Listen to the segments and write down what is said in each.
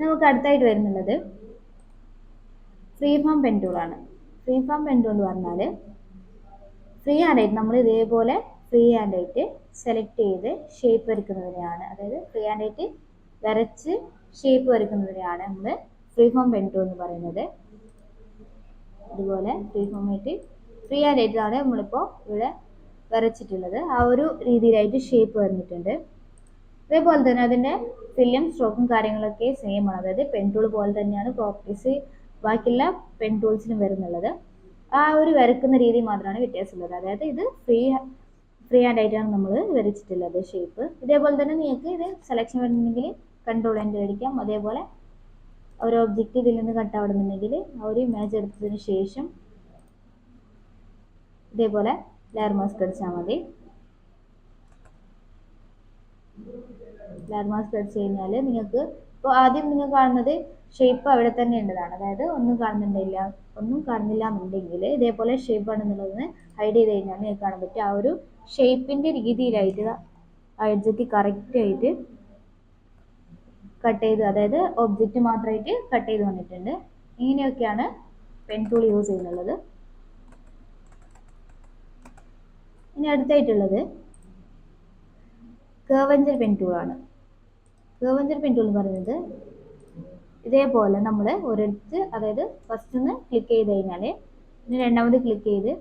നമുക്ക് അടുത്തായിട്ട് വരുന്നുള്ളത് ഫ്രീ ഫോം പെൻ ടൂളാണ്. ഫ്രീ ഫോം പെൻ ടൂൾ എന്ന് പറഞ്ഞാൽ ഫ്രീ ഹാൻഡ് ആയിട്ട് നമ്മൾ ഇതേപോലെ ഫ്രീ ഹാൻഡ് ആയിട്ട് സെലക്ട് ചെയ്ത് ഷേപ്പ് വരയ്ക്കുന്നതിനെയാണ്, അതായത് ഫ്രീ ഹാൻഡ് ആയിട്ട് വരച്ച് ഷേപ്പ് വരയ്ക്കുന്നതിനെയാണ് നമ്മൾ ഫ്രീ ഫോം പെൻ ടൂൾ എന്ന് പറയുന്നത്. അതുപോലെ ഫ്രീ ഫോം ആയിട്ട് ഫ്രീ ഹാൻഡ് ആയിട്ടാണ് നമ്മളിപ്പോൾ ഇവിടെ വരച്ചിട്ടുള്ളത്. ആ ഒരു രീതിയിലായിട്ട് ഷേപ്പ് വന്നിട്ടുണ്ട്. അതേപോലെ തന്നെ അതിൻ്റെ ഫില്ലും സ്ട്രോക്കും കാര്യങ്ങളൊക്കെ സെയിം ആണ്, അതായത് പെൻ ടൂൾ പോലെ തന്നെയാണ് പ്രോപ്പർട്ടീസ് ബാക്കിയുള്ള പെൻ ടൂൾസിനും വരുന്നുള്ളത്. ആ ഒരു വരക്കുന്ന രീതി മാത്രമാണ് വ്യത്യാസമുള്ളത്. അതായത് ഇത് ഫ്രീ ഹാൻഡ് ആയിട്ടാണ് നമ്മൾ വരച്ചിട്ടുള്ളത് ഷേപ്പ്. ഇതേപോലെ തന്നെ നിങ്ങൾക്ക് ഇത് സെലക്ഷൻ വരുന്നുണ്ടെങ്കിൽ കൺട്രോൾ എൻ്റർ അടിക്കാം. അതേപോലെ ഒരു ഒബ്ജക്റ്റ് ഇതിൽ നിന്ന് കട്ടാവുന്നുണ്ടെങ്കിൽ ആ ഒരു ഇമേജ് എടുത്തതിന് ശേഷം ഇതേപോലെ ലെയർ മാസ്ക് അടിച്ചാൽ മതി. ലെയർ മാസ്ക് അടിച്ച് കഴിഞ്ഞാൽ നിങ്ങൾക്ക് ഇപ്പോൾ ആദ്യം നിങ്ങൾ കാണുന്നത് ഷേപ്പ് അവിടെ തന്നെ ഉണ്ടതാണ്, അതായത് ഒന്നും കാണുന്നില്ല എന്നുണ്ടെങ്കിൽ ഇതേപോലെ ഷേപ്പ് ആണെന്നുള്ളതിന് ഹൈഡ് ചെയ്ത് കഴിഞ്ഞാൽ നിങ്ങൾക്ക് കാണാൻ പറ്റും ആ ഒരു ഷേപ്പിൻ്റെ രീതിയിലായിട്ട് ആ എഡ്ജൊക്കെ കറക്റ്റ് ആയിട്ട് കട്ട് ചെയ്ത്, അതായത് ഒബ്ജക്റ്റ് മാത്രമായിട്ട് കട്ട് ചെയ്ത് വന്നിട്ടുണ്ട്. ഇങ്ങനെയൊക്കെയാണ് പെൻ ടൂൾ യൂസ് ചെയ്യുന്നുള്ളത്. ഇനി അടുത്തായിട്ടുള്ളത് കർവഞ്ചർ പെൻ ടൂളാണ്. കർവഞ്ചർ പെൻ ടൂൾ എന്ന് പറയുന്നത് ഇതേപോലെ നമ്മൾ ഒരിടത്ത്, അതായത് ഫസ്റ്റ് ഒന്ന് ക്ലിക്ക് ചെയ്ത് കഴിഞ്ഞാൽ പിന്നെ രണ്ടാമത് ക്ലിക്ക് ചെയ്ത്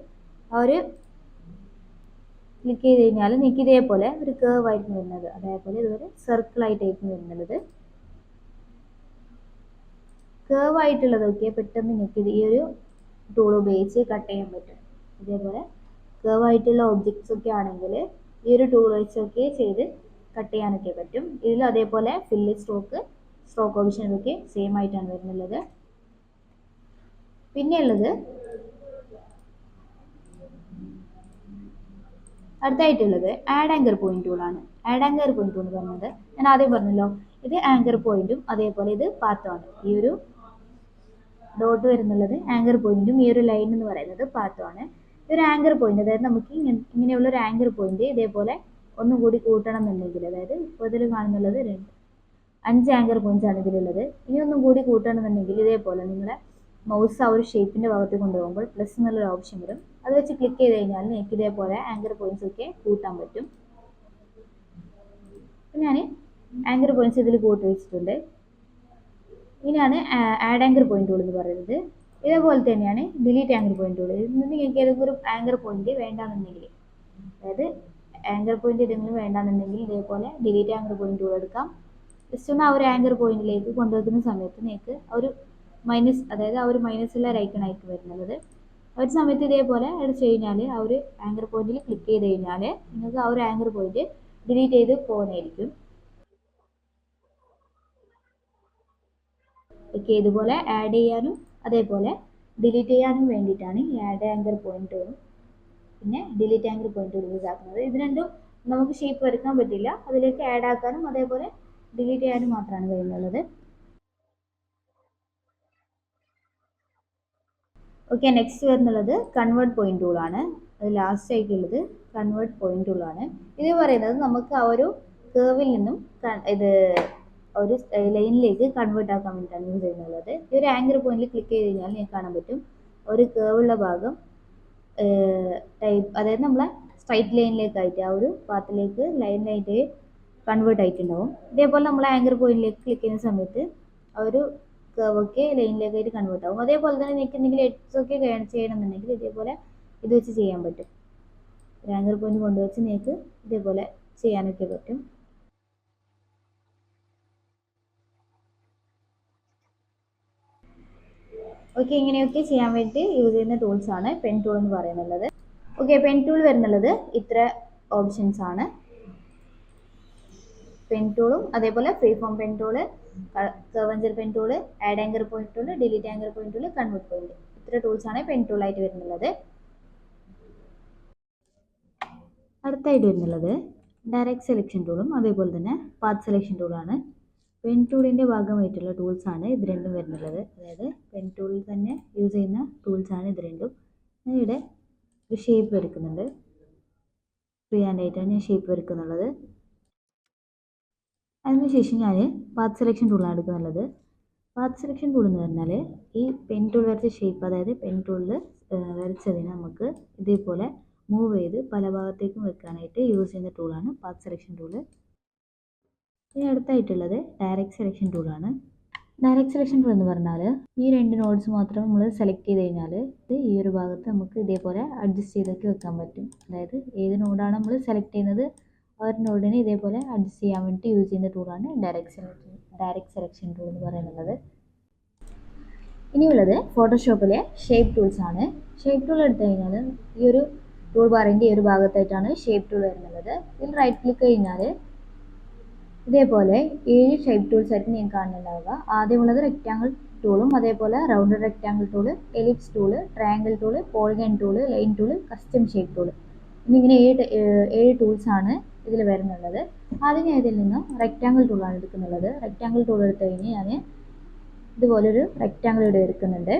നിങ്ങൾക്ക് ഇതേപോലെ ഒരു കേർവ് ആയിരിക്കും വരുന്നത്. അതേപോലെ ഇതൊരു സർക്കിൾ ആയിട്ടായിരിക്കും വരുന്നത്. കേർവ് ആയിട്ടുള്ളതൊക്കെ പെട്ടെന്ന് നിങ്ങൾക്ക് ഈ ഒരു ടൂൾ ഉപയോഗിച്ച് കട്ട് ചെയ്യാൻ പറ്റും. ഇതേപോലെ കേർവ് ആയിട്ടുള്ള ഒബ്ജക്ട്സ് ഒക്കെ ആണെങ്കിൽ ഈ ഒരു ടൂൾ വെച്ചൊക്കെ ചെയ്ത് കട്ട് ചെയ്യാനൊക്കെ പറ്റും. ഇതിൽ അതേപോലെ ഫില്ല്, സ്ട്രോക്ക് ഓപ്ഷൻ ഇതൊക്കെ സെയിം ആയിട്ടാണ് വരുന്നുള്ളത്. പിന്നെയുള്ളത് അടുത്തായിട്ടുള്ളത് ആഡ് ആങ്കർ പോയിന്റ് ടൂളാണ്. ആഡ് ആങ്കർ പോയിന്റ് ടൂൾ എന്ന് പറയുന്നത് ഞാൻ ആദ്യം പറഞ്ഞല്ലോ, ഇത് ആങ്കർ പോയിന്റും അതേപോലെ ഇത് പാത്തുമാണ്. ഈ ഒരു ഡോട്ട് വരുന്നുള്ളത് ആങ്കർ പോയിന്റും ഈ ഒരു ലൈൻ എന്ന് പറയുന്നത് പാത്തുമാണ്. ഈ ഒരു ആങ്കർ പോയിന്റ്, അതായത് നമുക്ക് ഇങ്ങനെയുള്ള ഒരു ആങ്കർ പോയിന്റ് ഇതേപോലെ ഒന്നും കൂടി കൂട്ടണം എന്നുണ്ടെങ്കിൽ, അതായത് ഇപ്പോൾ ഇതിൽ കാണുന്നുള്ളത് 5 ആങ്കർ പോയിന്റ്സ് ആണ് ഇതിലുള്ളത്. ഇനി ഒന്നും കൂടി കൂട്ടണമെന്നുണ്ടെങ്കിൽ ഇതേപോലെ നിങ്ങളുടെ മൗസ് ആ ഒരു ഷേപ്പിന്റെ ഭാഗത്ത് കൊണ്ടുപോകുമ്പോൾ പ്ലസ് എന്നുള്ളൊരു ഓപ്ഷൻ വരും. അത് വെച്ച് ക്ലിക്ക് ചെയ്ത് കഴിഞ്ഞാൽ നിങ്ങൾക്ക് ഇതേപോലെ ആങ്കർ പോയിന്റ്സ് ഒക്കെ കൂട്ടാൻ പറ്റും. ഞാൻ ആങ്കർ പോയിന്റ്സ് ഇതിൽ കൂട്ടി വെച്ചിട്ടുണ്ട്. ഇനിയാണ് ആഡ് ആങ്കർ പോയിന്റ് ടൂൾ എന്ന് പറയുന്നത്. ഇതേപോലെ തന്നെയാണ് ഡിലീറ്റ് ആങ്കർ പോയിന്റ് ടൂൾ. ഇതിൽ നിന്ന് നിങ്ങൾക്ക് ഏതെങ്കിലും ഒരു ആങ്കർ പോയിന്റ് വേണ്ടാന്നുണ്ടെങ്കിൽ, അതായത് ആങ്കർ പോയിന്റ് ഏതെങ്കിലും വേണ്ടാന്നുണ്ടെങ്കിൽ ഇതേപോലെ ഡിലീറ്റ് ആങ്കർ പോയിന്റ് ടൂൾ എടുക്കാം. ജസ്റ്റ് ഒന്ന് ആ ഒരു ആങ്കർ പോയിന്റിലേക്ക് കൊണ്ടുവെക്കുന്ന സമയത്ത് നിങ്ങൾക്ക് ആ ഒരു മൈനസ്, അതായത് ആ ഒരു മൈനസുള്ള ഒരു ഐക്കൺ ആയിരിക്കും വരുന്നത്. ഒരു സമയത്ത് ഇതേപോലെ അടിച്ചു കഴിഞ്ഞാൽ ആ ഒരു ആങ്കർ പോയിന്റിൽ ക്ലിക്ക് ചെയ്ത് കഴിഞ്ഞാൽ നിങ്ങൾക്ക് ആ ഒരു ആങ്കർ പോയിന്റ് ഡിലീറ്റ് ചെയ്ത് പോകുന്നതായിരിക്കും. ഓക്കെ, ഇതുപോലെ ആഡ് ചെയ്യാനും അതേപോലെ ഡിലീറ്റ് ചെയ്യാനും വേണ്ടിയിട്ടാണ് ഈ ആഡ് ആങ്കർ പോയിന്റ് പിന്നെ ഡിലീറ്റ് ആങ്കർ പോയിന്റ് യൂസ് ആക്കുന്നത്. ഇത് രണ്ടും നമുക്ക് ഷേപ്പ് വരയ്ക്കാൻ പറ്റില്ല, അതിലേക്ക് ആഡ് ആക്കാനും അതേപോലെ ഡിലീറ്റ് ചെയ്യാനും മാത്രമാണ് കഴിയുന്നത്. ഓക്കെ, നെക്സ്റ്റ് വരുന്നുള്ളത് കൺവേർട്ട് പോയിന്റ് ടൂളാണ്. അത് ലാസ്റ്റ് ആയിട്ടുള്ളത് കൺവേർട്ട് പോയിന്റ് ടൂളാണ്. ഇത് പറയുന്നത് നമുക്ക് ആ ഒരു കേർവിൽ നിന്നും ഇത് ഒരു ലൈനിലേക്ക് കൺവേർട്ട് ആക്കാൻ വേണ്ടിയിട്ടാണ് യൂസ് ചെയ്യുന്നത്. ഈ ഒരു ആങ്കർ പോയിന്റിൽ ക്ലിക്ക് ചെയ്ത് കഴിഞ്ഞാൽ നിങ്ങൾക്ക് കാണാൻ പറ്റും ഒരു കേർവുള്ള ഭാഗം ടൈപ്പ്, അതായത് നമ്മളെ സ്ട്രൈറ്റ് ലൈനിലേക്കായിട്ട് ആ ഒരു പാത്തിലേക്ക് ലൈനായിട്ട് കൺവേർട്ട് ആയിട്ടുണ്ടാവും. ഇതേപോലെ നമ്മൾ ആങ്കർ പോയിന്റിലേക്ക് ക്ലിക്ക് ചെയ്യുന്ന സമയത്ത് ആ ഒരു കർവൊക്കെ ലൈനിലേക്കായിട്ട് കൺവേർട്ട് ആവും. അതേപോലെ തന്നെ നിങ്ങൾക്ക് എന്തെങ്കിലും എഡ്ജസ് ഒക്കെ ചെയ്യണമെന്നുണ്ടെങ്കിൽ ഇതേപോലെ ഇത് വെച്ച് ചെയ്യാൻ പറ്റും. ഒരു ആങ്കർ പോയിന്റ് കൊണ്ടുവച്ച് നിങ്ങൾക്ക് ഇതേപോലെ ചെയ്യാനൊക്കെ പറ്റും. ഓക്കെ, ഇങ്ങനെയൊക്കെ ചെയ്യാൻ വേണ്ടി യൂസ് ചെയ്യുന്ന ടൂൾസ് ആണ് പെൻ ടൂൾ എന്ന് പറയുന്നത്. ഓക്കെ, പെൻ ടൂൾ വരുന്നുള്ളത് ഇത്ര ഓപ്ഷൻസ് ആണ്. പെൻ ടൂളും അതേപോലെ free form pen tool, curvature pen tool, add anchor point tool, delete anchor point tool, convert point, ഇത്ര ടൂൾസ് ആണ് പെൻ ടൂൾ ആയിട്ട് വരുന്നുള്ളത്. അടുത്തായിട്ട് വരുന്നുള്ളത് ഡയറക്റ്റ് സെലക്ഷൻ ടൂളും അതേപോലെ തന്നെ പാത്ത് സെലക്ഷൻ ടൂളാണ്. പെൻ ടൂളിൻ്റെ ഭാഗമായിട്ടുള്ള ടൂൾസ് ആണ് ഇത് രണ്ടും വരുന്നുള്ളത്. അതായത് പെൻ ടൂളിൽ തന്നെ യൂസ് ചെയ്യുന്ന ടൂൾസ് ആണ് ഇത് രണ്ടും. ഞാനിവിടെ ഒരു ഷേപ്പ് വരയ്ക്കുന്നുണ്ട്. ഫ്രീ ഹാൻഡ് ആയിട്ടാണ് ഞാൻ ഷേപ്പ് വരയ്ക്കുന്നുള്ളത്. അതിനുശേഷം ഞാൻ പാത്ത് സെലക്ഷൻ ടൂളാണ് എടുക്കുന്നുള്ളത്. പാത്ത് സെലക്ഷൻ ടൂൾ എന്ന് പറഞ്ഞാൽ ഈ പെൻ ടൂൾ വരച്ച ഷേപ്പ്, അതായത് പെൻ ടൂളിൽ വരച്ചതിനെ നമുക്ക് ഇതേപോലെ മൂവ് ചെയ്ത് പല ഭാഗത്തേക്കും വെക്കാനായിട്ട് യൂസ് ചെയ്യുന്ന ടൂളാണ് പാത്ത് സെലക്ഷൻ ടൂൾ. ഇനി അടുത്തായിട്ടുള്ളത് ഡയറക്റ്റ് സെലക്ഷൻ ടൂളാണ്. ഡയറക്റ്റ് സെലക്ഷൻ ടൂൾ എന്ന് പറഞ്ഞാൽ ഈ രണ്ട് നോഡ്സ് മാത്രം നമ്മൾ സെലക്ട് ചെയ്ത് കഴിഞ്ഞാൽ ഇത് ഈ ഒരു ഭാഗത്ത് നമുക്ക് ഇതേപോലെ അഡ്ജസ്റ്റ് ചെയ്തൊക്കെ വെക്കാൻ പറ്റും. അതായത് ഏത് നോഡാണ് നമ്മൾ സെലക്ട് ചെയ്യുന്നത് ആ ഒരു നോഡിനെ ഇതേപോലെ അഡ്ജസ്റ്റ് ചെയ്യാൻ വേണ്ടി യൂസ് ചെയ്യുന്ന ടൂളാണ് ഡയറക്റ്റ് സെലക്ഷൻ ടൂൾ എന്ന് പറയുന്നത്. ഇനിയുള്ളത് ഫോട്ടോഷോപ്പിലെ ഷേപ്പ് ടൂൾസ് ആണ്. ഷേപ്പ് ടൂൾ എടുത്തു കഴിഞ്ഞാൽ ഈ ഒരു ടൂൾ ബാറിൻ്റെ ഈ ഒരു ഭാഗത്തായിട്ടാണ് ഷേപ്പ് ടൂൾ വരുന്നത്. ഇതിൽ റൈറ്റ് ക്ലിക്ക് കഴിഞ്ഞാൽ ഇതേപോലെ 7 ഷേപ്പ് ടൂൾസ് ആയിരിക്കും ഞാൻ കാണുന്നുണ്ടാവുക. ആദ്യമുള്ളത് റെക്റ്റാങ്കിൾ ടൂളും, അതേപോലെ round rectangle tool, ellipse tool, triangle tool, polygon tool, line tool, custom shape tool എന്നിങ്ങനെ 7 ടൂൾസ് ആണ് ഇതിൽ വരുന്നുള്ളത്. ആദ്യം ഞാൻ ഇതിൽ നിന്ന് റെക്റ്റാങ്കിൾ ടൂളാണ് എടുക്കുന്നുള്ളത്. റെക്റ്റാങ്കിൾ ടൂൾ എടുത്തു കഴിഞ്ഞ് ഞാൻ ഇതുപോലൊരു റെക്റ്റാങ്കിൾ ഇവിടെ എടുക്കുന്നുണ്ട്.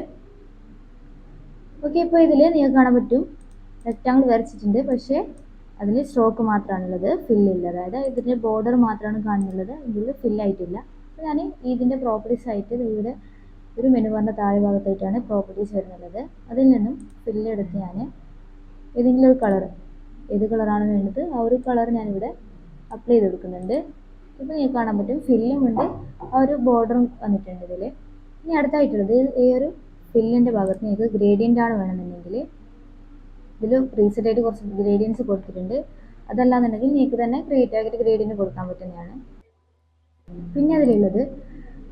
ഓക്കെ, ഇപ്പോൾ ഇതിൽ നിങ്ങൾക്ക് കാണാൻ പറ്റും റെക്റ്റാങ്കിൾ വരച്ചിട്ടുണ്ട്, പക്ഷേ അതിൽ സ്ട്രോക്ക് മാത്രമാണുള്ളത്, ഫില്ലില്ല. അതായത് ഇതിൻ്റെ ബോർഡർ മാത്രമാണ് കാണുന്നുള്ളത്, ഇതിൽ ഫില്ലായിട്ടില്ല. അപ്പോൾ ഞാൻ ഇതിൻ്റെ പ്രോപ്പർട്ടീസ് ആയിട്ട് ഇവിടെ ഒരു മെനു ബാറിൻ്റെ താഴെ ഭാഗത്തായിട്ടാണ് പ്രോപ്പർട്ടീസ് വരുന്നുള്ളത്. അതിൽ നിന്നും ഫില്ലെടുത്ത് ഞാൻ ഏതെങ്കിലും ഒരു കളർ, ഏത് കളറാണ് വേണ്ടത് ആ ഒരു കളർ ഞാനിവിടെ അപ്ലൈ ചെയ്ത് കൊടുക്കുന്നുണ്ട്. ഇപ്പോൾ നിങ്ങൾക്ക് കാണാൻ പറ്റും ഫില്ലും ഉണ്ട്, ആ ഒരു ബോർഡറും വന്നിട്ടുണ്ട് ഇതിൽ. ഇനി അടുത്തായിട്ടുള്ളത് ഈ ഒരു ഫില്ലിൻ്റെ ഭാഗത്ത് നിങ്ങൾക്ക് ഗ്രേഡിയൻ്റ് ആണ് വേണമെന്നുണ്ടെങ്കിൽ ഇതിൽ റീസെറ്റ് ആയിട്ട് കുറച്ച് ഗ്രേഡിയൻസ് കൊടുത്തിട്ടുണ്ട്. അതല്ലാന്നുണ്ടെങ്കിൽ നിങ്ങൾക്ക് തന്നെ ക്രിയേറ്റ് ആയിട്ട് ഗ്രേഡിയൻറ്റ് കൊടുക്കാൻ പറ്റുന്നതാണ്. പിന്നെ അതിലുള്ളത്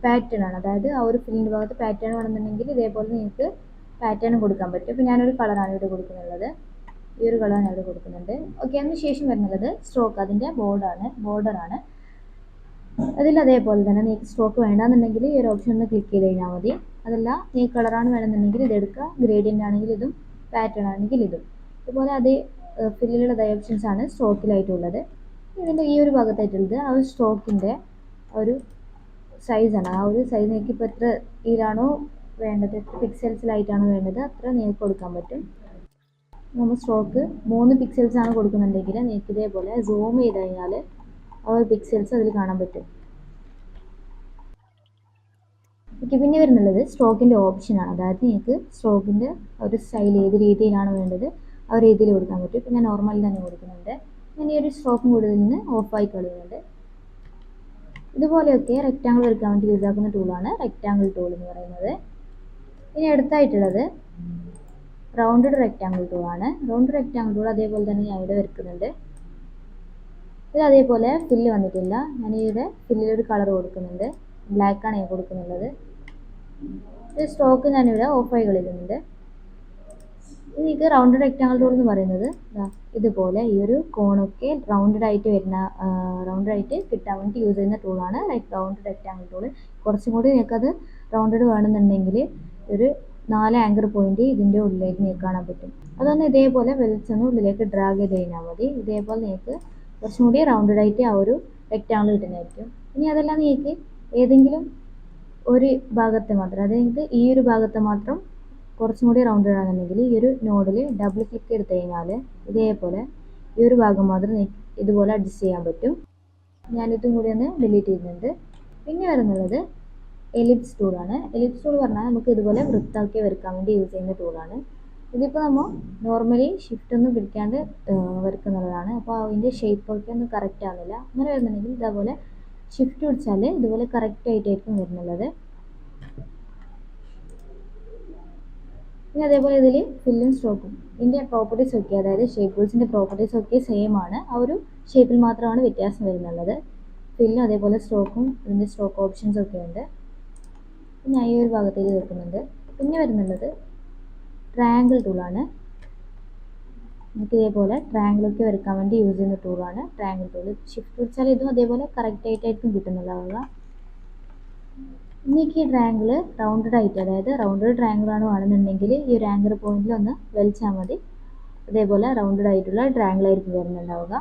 പാറ്റേൺ ആണ്. അതായത് ആ ഒരു ഫില്ലിൻ്റെ ഭാഗത്ത് പാറ്റേൺ വേണമെന്നുണ്ടെങ്കിൽ ഇതേപോലെ നിങ്ങൾക്ക് പാറ്റേൺ കൊടുക്കാൻ പറ്റും. ഇപ്പോൾ ഞാനൊരു കളറാണ് ഇവിടെ കൊടുക്കുന്നുള്ളത്, ഈ ഒരു കളർ ഞാൻ ഇവിടെ കൊടുക്കുന്നുണ്ട്. ഓക്കെ, അതിന് ശേഷം വരുന്നത് സ്ട്രോക്ക്, അതിൻ്റെ ബോർഡറാണ്. അതിൽ അതേപോലെ തന്നെ നിങ്ങൾക്ക് സ്ട്രോക്ക് വേണ്ടാന്നുണ്ടെങ്കിൽ ഈ ഒരു ഓപ്ഷൻ ഒന്ന് ക്ലിക്ക് ചെയ്ത് കഴിഞ്ഞാൽ മതി. അതല്ല ഈ കളറാണ് വേണമെന്നുണ്ടെങ്കിൽ ഇതെടുക്കുക, ഗ്രേഡിയൻ്റ് ആണെങ്കിൽ ഇതും, പാറ്റേൺ ആണെങ്കിൽ ഇതും. അതുപോലെ അതേ ഫില്ലിലുള്ള ഓപ്ഷൻസ് ആണ് സ്ട്രോക്കിലായിട്ടുള്ളത്. ഇതിൻ്റെ ഈ ഒരു ഭാഗത്തായിട്ടുള്ളത് ആ ഒരു സ്ട്രോക്കിൻ്റെ ഒരു സൈസാണ്. ആ ഒരു സൈസ് നിങ്ങൾക്ക് ഇപ്പോൾ എത്ര ഇതിലാണോ വേണ്ടത്, എത്ര പിക്സൽസിലായിട്ടാണോ വേണ്ടത് അത്ര നിങ്ങൾക്ക് കൊടുക്കാൻ പറ്റും. നമ്മൾ സ്ട്രോക്ക് 3 പിക്സൽസ് ആണ് കൊടുക്കുന്നുണ്ടെങ്കിൽ നിങ്ങൾക്ക് ഇതേപോലെ സൂം ചെയ്ത് കഴിഞ്ഞാൽ ആ ഒരു പിക്സൽസ് അതിൽ കാണാൻ പറ്റും. ഓക്കെ, പിന്നെ വരുന്നുള്ളത് സ്ട്രോക്കിൻ്റെ ഓപ്ഷനാണ്. അതായത് നിങ്ങൾക്ക് സ്ട്രോക്കിൻ്റെ ഒരു സ്റ്റൈൽ ഏത് രീതിയിലാണ് വേണ്ടത് ആ രീതിയിൽ കൊടുക്കാൻ പറ്റും. ഇപ്പോൾ ഞാൻ നോർമൽ തന്നെ കൊടുക്കുന്നുണ്ട്. ഞാൻ ഈ ഒരു സ്ട്രോക്കും കൂടുതൽ നിന്ന് ഓഫായി കളയുന്നുണ്ട്. ഇതുപോലെയൊക്കെ റെക്റ്റാങ്കിൾ വരയ്ക്കാൻ വേണ്ടി യൂസ് ആക്കുന്ന ടൂളാണ് റെക്റ്റാങ്കിൾ ടൂൾ എന്ന് പറയുന്നത്. ഇനി അടുത്തായിട്ടുള്ളത് റൗണ്ടഡ് റെക്റ്റാങ്കിൾ ടൂളാണ്. റൗണ്ട് റെക്റ്റാങ്കിൾ ടൂൾ അതേപോലെ തന്നെ ഞാൻ ഇവിടെ വരയ്ക്കുന്നുണ്ട്. ഇത് അതേപോലെ ഫില്ല് വന്നിട്ടില്ല. ഞാൻ ഇവിടെ ഫില്ലിലൊരു കളർ കൊടുക്കുന്നുണ്ട്, ബ്ലാക്കാണ് ഞാൻ കൊടുക്കുന്നുള്ളത്. ഈ സ്ട്രോക്ക് ഞാനിവിടെ ഓഫായി കളയുന്നുണ്ട്. എനിക്ക് റൗണ്ടഡ് റെക്റ്റാങ്കിൾ ടൂൾ എന്ന് പറയുന്നത് ഇതുപോലെ ഈ ഒരു കോണൊക്കെ റൗണ്ടഡ് ആയിട്ട് കിട്ടാൻ വേണ്ടി യൂസ് ചെയ്യുന്ന ടൂളാണ് റൗണ്ടഡ് റെക്റ്റാങ്കിൾ ടൂൾ. കുറച്ചും കൂടി നിങ്ങൾക്കത് റൗണ്ടഡ് വേണമെന്നുണ്ടെങ്കിൽ ഒരു 4 ആങ്കർ പോയിന്റ് ഇതിൻ്റെ ഉള്ളിലേക്ക് നിങ്ങൾക്ക് കാണാൻ പറ്റും. അതൊന്ന് ഇതേപോലെ വലിച്ചൊന്ന് ഉള്ളിലേക്ക് ഡ്രാഗ് ചെയ്ത് കഴിഞ്ഞാൽ മതി. ഇതേപോലെ നിങ്ങൾക്ക് കുറച്ചും കൂടി റൗണ്ടഡ് ആയിട്ട് ആ ഒരു റെക്റ്റാങ്കിൾ കിട്ടുന്നതായിരിക്കും. ഇനി അതെല്ലാം നിങ്ങൾക്ക് ഏതെങ്കിലും ഒരു ഭാഗത്തെ മാത്രം, അതായത് ഈ ഒരു ഭാഗത്തെ മാത്രം കുറച്ചും കൂടി റൗണ്ടഡ് ആണെന്നുണ്ടെങ്കിൽ ഈ ഒരു നോഡിൽ ഡബിൾ ക്ലിക്ക് എടുത്തു കഴിഞ്ഞാൽ ഇതേപോലെ ഈ ഒരു ഭാഗം മാത്രം ഇതുപോലെ അഡ്ജസ്റ്റ് ചെയ്യാൻ പറ്റും. ഞാനിതും കൂടി ഒന്ന് ഡിലീറ്റ് ചെയ്യുന്നുണ്ട്. പിന്നെ വരുന്നത് എലിപ്സ് ടൂളാണ്. എലിപ്സ് ടൂൾ പറഞ്ഞാൽ നമുക്ക് ഇതുപോലെ വൃത്താക്കി വരയ്ക്കാൻ വേണ്ടി യൂസ് ചെയ്യുന്ന ടൂളാണ്. ഇതിപ്പോൾ നമ്മൾ നോർമലി ഷിഫ്റ്റ് ഒന്നും പിടിക്കാണ്ട് വരയ്ക്കുന്നതാണ്. അപ്പോൾ അതിൻ്റെ ഷേപ്പൊക്കെ ഒന്നും കറക്റ്റ് ആവുന്നില്ല. അങ്ങനെ വരുന്നുണ്ടെങ്കിൽ ഇതേപോലെ ഷിഫ്റ്റ് പിടിച്ചാൽ ഇതുപോലെ കറക്റ്റ് ആയിട്ടായിരിക്കും വരുന്നുള്ളത്. പിന്നെ അതേപോലെ ഇതിൽ ഫില്ലും സ്ട്രോക്കും ഇതിൻ്റെ പ്രോപ്പർട്ടീസ് ഒക്കെ, അതായത് ഷേപ്പ് ടൂൾസിൻ്റെ പ്രോപ്പർട്ടീസ് ഒക്കെ സെയിം ആണ്. ആ ഒരു ഷേപ്പിൽ മാത്രമാണ് വ്യത്യാസം വരുന്നുള്ളത്. ഫില്ലും അതേപോലെ സ്ട്രോക്കും ഇതിൻ്റെ സ്ട്രോക്ക് ഓപ്ഷൻസ് ഒക്കെ ഉണ്ട്. ഞാൻ ഈ ഒരു ഭാഗത്തേക്ക് വെക്കുന്നുണ്ട്. പിന്നെ വരുന്നുള്ളത് ട്രയാങ്കിൾ ടൂളാണ്. നമുക്ക് ഇതേപോലെ ട്രയാങ്കിളൊക്കെ വരയ്ക്കാൻ വേണ്ടി യൂസ് ചെയ്യുന്ന ടൂളാണ് ട്രയാങ്കിൾ ടൂൾ. ഷിഫ്റ്റ് പിടിച്ചാൽ ഇതും അതേപോലെ കറക്റ്റ് ആയിട്ടായിരിക്കും കിട്ടുന്നുണ്ടാവുക. ഇനിക്ക് ഈ ട്രയാങ്കിൾ റൗണ്ടഡ് ആയിട്ട്, അതായത് റൗണ്ടഡ് ട്രയാങ്കിൾ ആണ് വേണമെന്നുണ്ടെങ്കിൽ ഈ ഒരു ആങ്കർ പോയിന്റിൽ ഒന്ന് വലിച്ചാൽ മതി. അതേപോലെ റൗണ്ടഡ് ആയിട്ടുള്ള ട്രയാങ്കിൾ ആയിരിക്കും വരുന്നുണ്ടാവുക.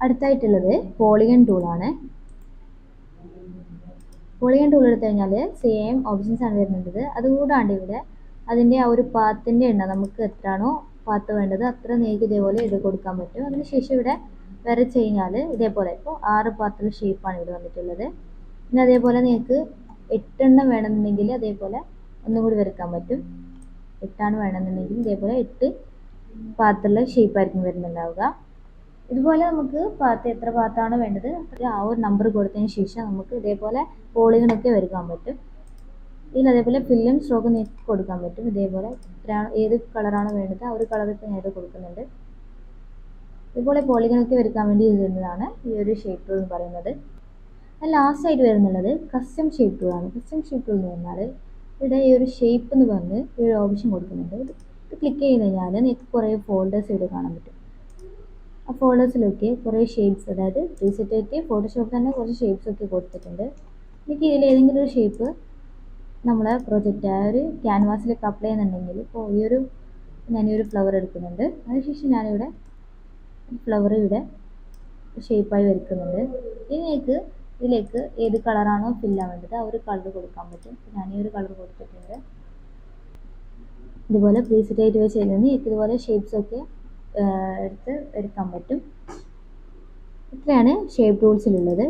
അടുത്തായിട്ടുള്ളത് പോളിഗൺ ടൂളാണ്. പോളിഗൺ ടൂൾ എടുത്തു കഴിഞ്ഞാൽ സെയിം ഓപ്ഷൻസ് ആണ് വരുന്നത്. അതുകൂടാണ്ട് ഇവിടെ അതിൻ്റെ ആ ഒരു പാത്തിൻ്റെ എണ്ണം നമുക്ക് എത്രയാണോ പാത്ത് വേണ്ടത് അത്ര നിങ്ങൾക്ക് ഇതേപോലെ ഇത് കൊടുക്കാൻ പറ്റും. അതിനുശേഷം ഇവിടെ വരച്ച് കഴിഞ്ഞാൽ ഇതേപോലെ ഇപ്പോൾ 6 പാത്തുള്ള ഷേപ്പാണ് ഇവിടെ വന്നിട്ടുള്ളത്. പിന്നെ അതേപോലെ നിങ്ങൾക്ക് 8 വേണമെന്നുണ്ടെങ്കിൽ അതേപോലെ ഒന്നും കൂടി വരയ്ക്കാൻ പറ്റും. 8 വേണമെന്നുണ്ടെങ്കിൽ ഇതേപോലെ 8 പാത്തുള്ള ഷേപ്പായിരിക്കും വരുന്നുണ്ടാവുക. ഇതുപോലെ നമുക്ക് പാത്ത് എത്ര പാത്താണ് വേണ്ടത് ആ ഒരു നമ്പർ കൊടുത്തതിന് ശേഷം നമുക്ക് ഇതേപോലെ പോളിഗണൊക്കെ വരയ്ക്കാൻ പറ്റും. ഇതിൽ അതേപോലെ ഫില്ലും സ്ട്രോക്ക് നിങ്ങൾക്ക് കൊടുക്കാൻ പറ്റും. ഇതേപോലെ ഏത് കളറാണ് വേണ്ടത് ആ ഒരു കളർ ഇപ്പോൾ ഞാൻ കൊടുക്കുന്നുണ്ട്. ഇതുപോലെ പോളിഗണൊക്കെ വരയ്ക്കാൻ വേണ്ടി യൂസ് ചെയ്യുന്നതാണ് ഈ ഒരു ഷേപ്പ് ടൂൾ എന്ന് പറയുന്നത്. ലാസ്റ്റ് ആയിട്ട് വരുന്നുള്ളത് കസ്റ്റം ഷേപ്പ് ടൂൾ ആണ്. കസ്റ്റം ഷേപ്പ് ടൂൾ എന്ന് പറഞ്ഞാൽ ഇവിടെ ഈ ഒരു ഷേപ്പ് എന്ന് പറഞ്ഞ് ഈ ഒരു ഓപ്ഷൻ കൊടുക്കുന്നുണ്ട്. ഇത് ക്ലിക്ക് ചെയ്ത് കഴിഞ്ഞാൽ നിങ്ങൾക്ക് കുറേ ഫോൾഡേഴ്സ് ഇവിടെ കാണാൻ പറ്റും. ആ ഫോൾഡേഴ്സിലൊക്കെ കുറേ ഷേപ്സ്, അതായത് പ്രീസെറ്റ് ആയിട്ട് ഫോട്ടോഷോപ്പ് തന്നെ കുറച്ച് ഷേപ്സ് ഒക്കെ കൊടുത്തിട്ടുണ്ട്. എനിക്ക് ഇതിൽ ഏതെങ്കിലും ഒരു ഷേപ്പ് നമ്മളെ പ്രൊജക്റ്റ് ആ ഒരു ക്യാൻവാസിലേക്ക് അപ്ലൈ ചെയ്യുന്നുണ്ടെങ്കിൽ ഇപ്പോൾ ഞാനൊരു ഫ്ലവർ എടുക്കുന്നുണ്ട്. അതിനുശേഷം ഞാനിവിടെ ഫ്ലവർ ഇവിടെ ഷേപ്പായി വരയ്ക്കുന്നുണ്ട്. ഇനി ഇതിലേക്ക് ഏത് കളറാണോ ഫില്ല് വേണ്ടത് ആ ഒരു കളർ കൊടുക്കാൻ പറ്റും. ഞാൻ ഈ ഒരു കളർ കൊടുത്തിട്ടുണ്ട്. ഇതുപോലെ പ്രീസെറ്റ് ആയിട്ട് വെച്ച് കഴിഞ്ഞാൽ ഇതുപോലെ ഷേപ്സ് ഒക്കെ എടുത്ത് എടുക്കാൻ പറ്റും. ഇത്രയാണ് ഷേപ്പ് ടൂൾസിലുള്ളത്.